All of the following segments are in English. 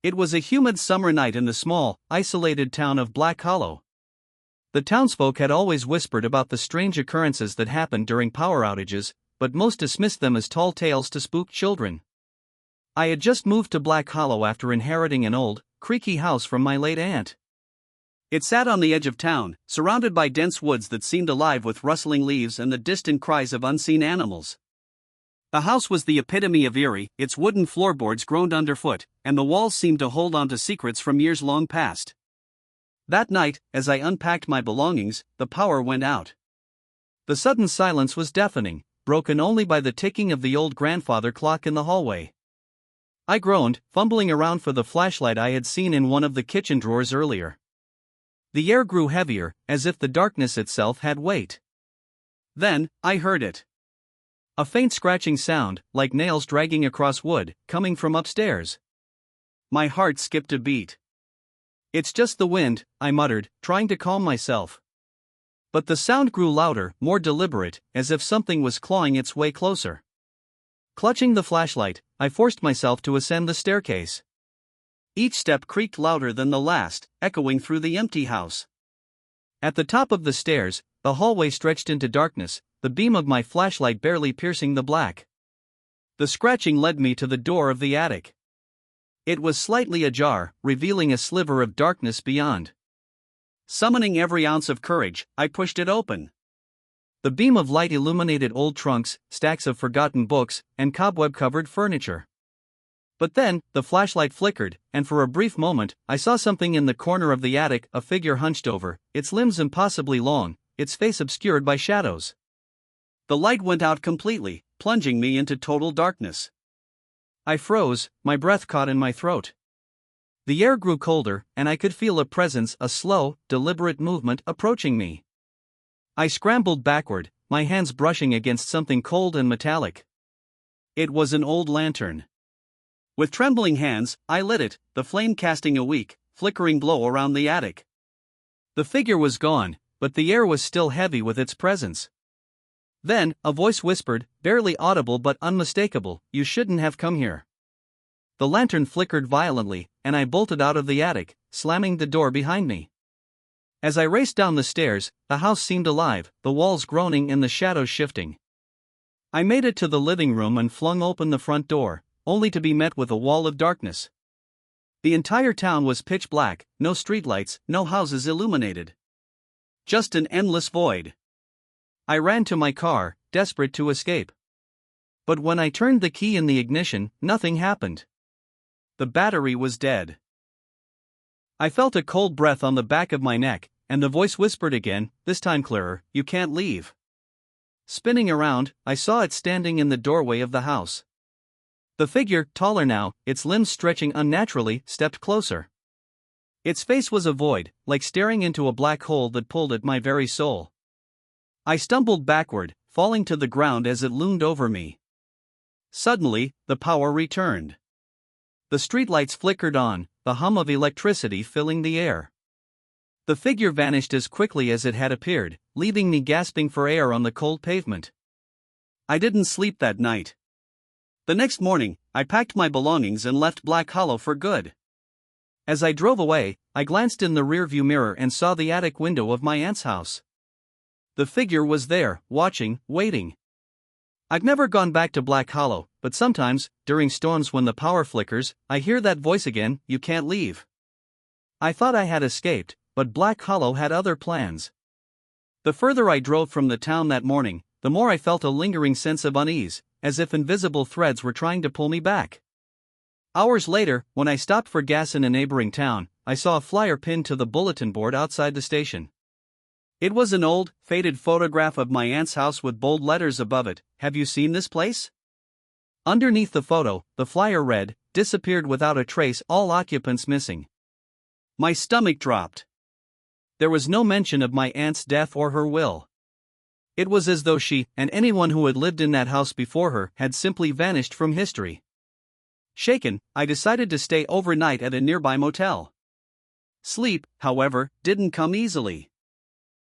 It was a humid summer night in the small, isolated town of Black Hollow. The townsfolk had always whispered about the strange occurrences that happened during power outages, but most dismissed them as tall tales to spook children. I had just moved to Black Hollow after inheriting an old, creaky house from my late aunt. It sat on the edge of town, surrounded by dense woods that seemed alive with rustling leaves and the distant cries of unseen animals. The house was the epitome of eerie, its wooden floorboards groaned underfoot, and the walls seemed to hold on to secrets from years long past. That night, as I unpacked my belongings, the power went out. The sudden silence was deafening, broken only by the ticking of the old grandfather clock in the hallway. I groaned, fumbling around for the flashlight I had seen in one of the kitchen drawers earlier. The air grew heavier, as if the darkness itself had weight. Then, I heard it. A faint scratching sound, like nails dragging across wood, coming from upstairs. My heart skipped a beat. "It's just the wind," I muttered, trying to calm myself. But the sound grew louder, more deliberate, as if something was clawing its way closer. Clutching the flashlight, I forced myself to ascend the staircase. Each step creaked louder than the last, echoing through the empty house. At the top of the stairs, the hallway stretched into darkness, the beam of my flashlight barely piercing the black. The scratching led me to the door of the attic. It was slightly ajar, revealing a sliver of darkness beyond. Summoning every ounce of courage, I pushed it open. The beam of light illuminated old trunks, stacks of forgotten books, and cobweb-covered furniture. But then, the flashlight flickered, and for a brief moment, I saw something in the corner of the attic, a figure hunched over, its limbs impossibly long, its face obscured by shadows. The light went out completely, plunging me into total darkness. I froze, my breath caught in my throat. The air grew colder, and I could feel a presence, a slow, deliberate movement approaching me. I scrambled backward, my hands brushing against something cold and metallic. It was an old lantern. With trembling hands, I lit it, the flame casting a weak, flickering glow around the attic. The figure was gone, but the air was still heavy with its presence. Then, a voice whispered, barely audible but unmistakable, "You shouldn't have come here." The lantern flickered violently, and I bolted out of the attic, slamming the door behind me. As I raced down the stairs, the house seemed alive, the walls groaning and the shadows shifting. I made it to the living room and flung open the front door, only to be met with a wall of darkness. The entire town was pitch black, no streetlights, no houses illuminated. Just an endless void. I ran to my car, desperate to escape. But when I turned the key in the ignition, nothing happened. The battery was dead. I felt a cold breath on the back of my neck, and the voice whispered again, this time clearer, "You can't leave." Spinning around, I saw it standing in the doorway of the house. The figure, taller now, its limbs stretching unnaturally, stepped closer. Its face was a void, like staring into a black hole that pulled at my very soul. I stumbled backward, falling to the ground as it loomed over me. Suddenly, the power returned. The streetlights flickered on, the hum of electricity filling the air. The figure vanished as quickly as it had appeared, leaving me gasping for air on the cold pavement. I didn't sleep that night. The next morning, I packed my belongings and left Black Hollow for good. As I drove away, I glanced in the rearview mirror and saw the attic window of my aunt's house. The figure was there, watching, waiting. I've never gone back to Black Hollow, but sometimes, during storms when the power flickers, I hear that voice again, "You can't leave." I thought I had escaped, but Black Hollow had other plans. The further I drove from the town that morning, the more I felt a lingering sense of unease, as if invisible threads were trying to pull me back. Hours later, when I stopped for gas in a neighboring town, I saw a flyer pinned to the bulletin board outside the station. It was an old, faded photograph of my aunt's house with bold letters above it, "Have you seen this place?" Underneath the photo, the flyer read, "Disappeared without a trace, all occupants missing." My stomach dropped. There was no mention of my aunt's death or her will. It was as though she, and anyone who had lived in that house before her, had simply vanished from history. Shaken, I decided to stay overnight at a nearby motel. Sleep, however, didn't come easily.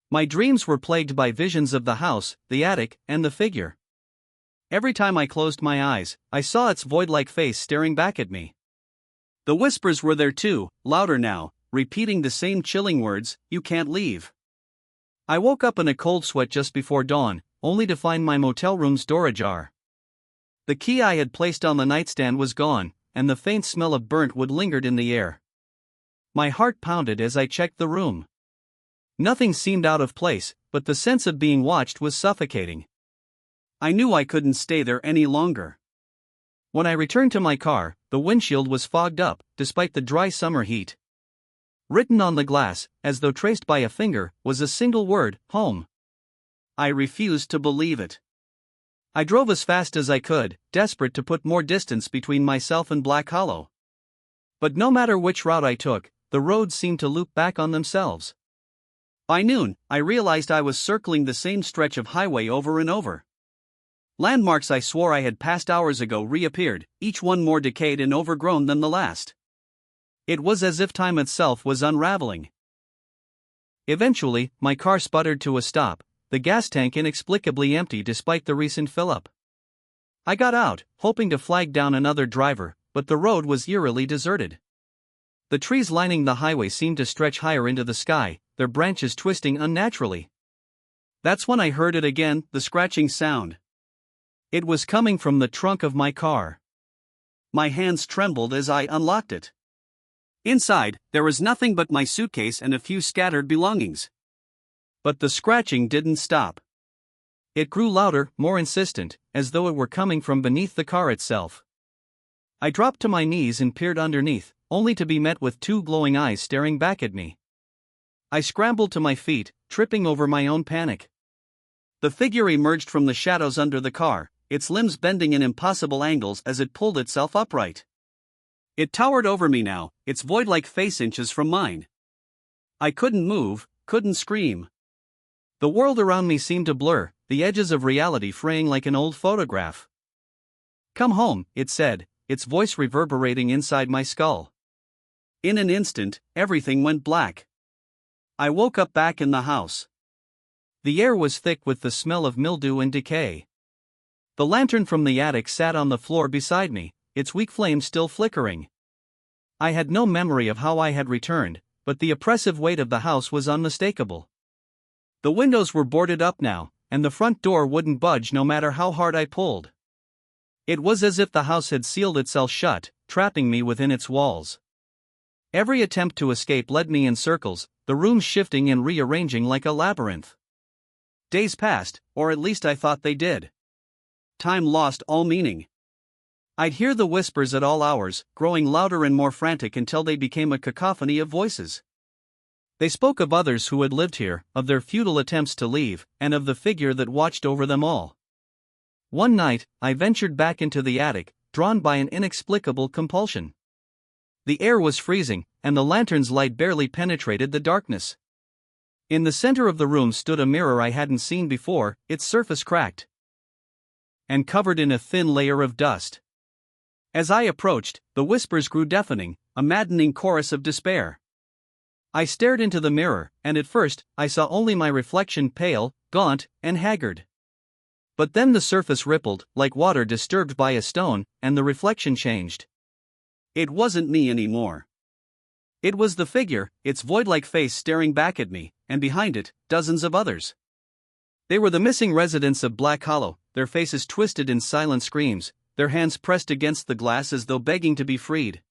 My dreams were plagued by visions of the house, the attic, and the figure. Every time I closed my eyes, I saw its void-like face staring back at me. The whispers were there too, louder now, repeating the same chilling words, "You can't leave." I woke up in a cold sweat just before dawn, only to find my motel room's door ajar. The key I had placed on the nightstand was gone, and the faint smell of burnt wood lingered in the air. My heart pounded as I checked the room. Nothing seemed out of place, but the sense of being watched was suffocating. I knew I couldn't stay there any longer. When I returned to my car, the windshield was fogged up, despite the dry summer heat. Written on the glass, as though traced by a finger, was a single word, "home." I refused to believe it. I drove as fast as I could, desperate to put more distance between myself and Black Hollow. But no matter which route I took, the roads seemed to loop back on themselves. By noon, I realized I was circling the same stretch of highway over and over. Landmarks I swore I had passed hours ago reappeared, each one more decayed and overgrown than the last. It was as if time itself was unraveling. Eventually, my car sputtered to a stop, the gas tank inexplicably empty despite the recent fill-up. I got out, hoping to flag down another driver, but the road was eerily deserted. The trees lining the highway seemed to stretch higher into the sky, their branches twisting unnaturally. That's when I heard it again, the scratching sound. It was coming from the trunk of my car. My hands trembled as I unlocked it. Inside, there was nothing but my suitcase and a few scattered belongings. But the scratching didn't stop. It grew louder, more insistent, as though it were coming from beneath the car itself. I dropped to my knees and peered underneath, only to be met with two glowing eyes staring back at me. I scrambled to my feet, tripping over my own panic. The figure emerged from the shadows under the car, its limbs bending in impossible angles as it pulled itself upright. It towered over me now, its void-like face inches from mine. I couldn't move, couldn't scream. The world around me seemed to blur, the edges of reality fraying like an old photograph. "Come home," it said, its voice reverberating inside my skull. In an instant, everything went black. I woke up back in the house. The air was thick with the smell of mildew and decay. The lantern from the attic sat on the floor beside me, its weak flame still flickering. I had no memory of how I had returned, but the oppressive weight of the house was unmistakable. The windows were boarded up now, and the front door wouldn't budge no matter how hard I pulled. It was as if the house had sealed itself shut, trapping me within its walls. Every attempt to escape led me in circles, the room shifting and rearranging like a labyrinth. Days passed, or at least I thought they did. Time lost all meaning. I'd hear the whispers at all hours, growing louder and more frantic until they became a cacophony of voices. They spoke of others who had lived here, of their futile attempts to leave, and of the figure that watched over them all. One night, I ventured back into the attic, drawn by an inexplicable compulsion. The air was freezing, and the lantern's light barely penetrated the darkness. In the center of the room stood a mirror I hadn't seen before, its surface cracked and covered in a thin layer of dust. As I approached, the whispers grew deafening, a maddening chorus of despair. I stared into the mirror, and at first, I saw only my reflection pale, gaunt, and haggard. But then the surface rippled, like water disturbed by a stone, and the reflection changed. It wasn't me anymore. It was the figure, its void-like face staring back at me, and behind it, dozens of others. They were the missing residents of Black Hollow, their faces twisted in silent screams, their hands pressed against the glass as though begging to be freed.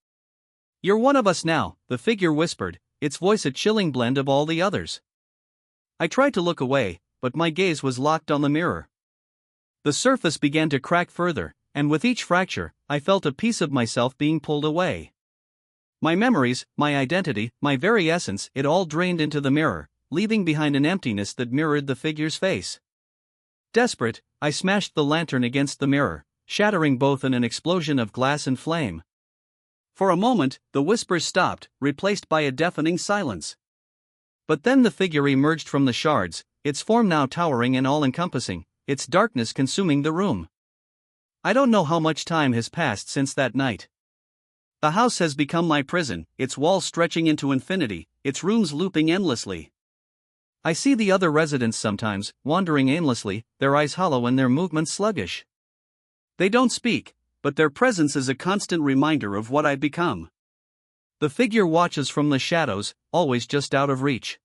"You're one of us now," the figure whispered, its voice a chilling blend of all the others. I tried to look away, but my gaze was locked on the mirror. The surface began to crack further, and with each fracture, I felt a piece of myself being pulled away. My memories, my identity, my very essence, it all drained into the mirror, leaving behind an emptiness that mirrored the figure's face. Desperate, I smashed the lantern against the mirror, shattering both in an explosion of glass and flame. For a moment, the whispers stopped, replaced by a deafening silence. But then the figure emerged from the shards, its form now towering and all-encompassing, its darkness consuming the room. I don't know how much time has passed since that night. The house has become my prison, its walls stretching into infinity, its rooms looping endlessly. I see the other residents sometimes, wandering aimlessly, their eyes hollow and their movements sluggish. They don't speak, but their presence is a constant reminder of what I've become. The figure watches from the shadows, always just out of reach.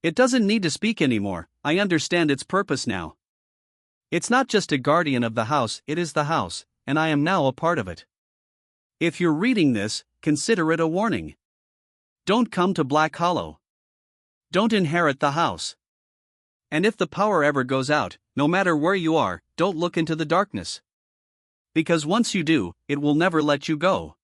It doesn't need to speak anymore, I understand its purpose now. It's not just a guardian of the house, it is the house, and I am now a part of it. If you're reading this, consider it a warning. Don't come to Black Hollow. Don't inherit the house. And if the power ever goes out, no matter where you are, don't look into the darkness. Because once you do, it will never let you go.